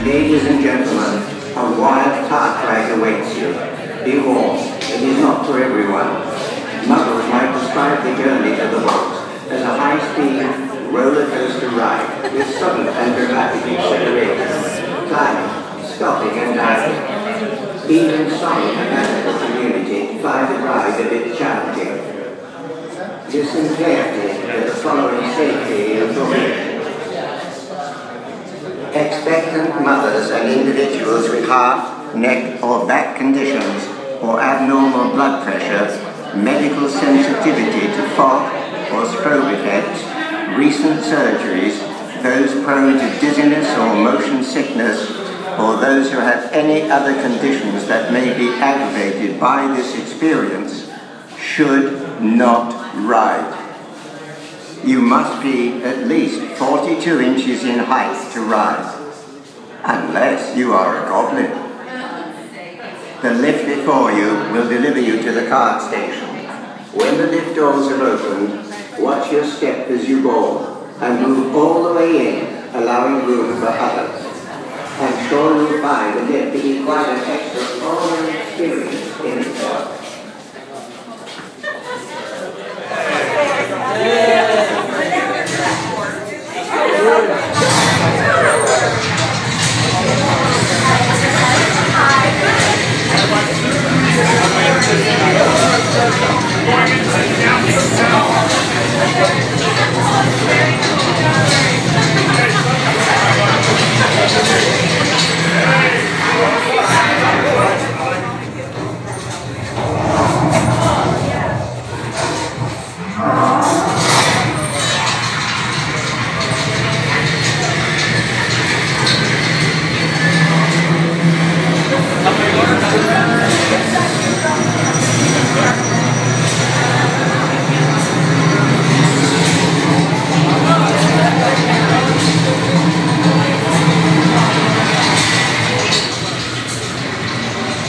Ladies and gentlemen, a wild cart ride awaits you. Be warned, it is not for everyone. Muggles might describe the journey to the boat as a high-speed roller coaster ride with sudden and dramatic acceleration, climbing, stopping and diving. Even some in the magical community find the ride a bit challenging. Listen carefully to the following safety information. Expectant mothers and individuals with heart, neck or back conditions or abnormal blood pressure, medical sensitivity to fog or strobe effects, recent surgeries, those prone to dizziness or motion sickness, or those who have any other conditions that may be aggravated by this experience should not ride. You must be at least 42 inches in height to ride, unless you are a goblin. The lift before you will deliver you to the cart station. When the lift doors are opened, watch your step as you board and move all the way in, allowing room for others. I'm sure you'll find the lift to be quite an extraordinary experience in itself.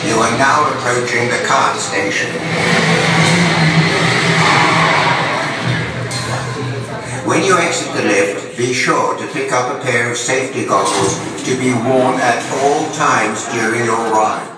You are now approaching the cart station. When you exit the lift, be sure to pick up a pair of safety goggles to be worn at all times during your ride.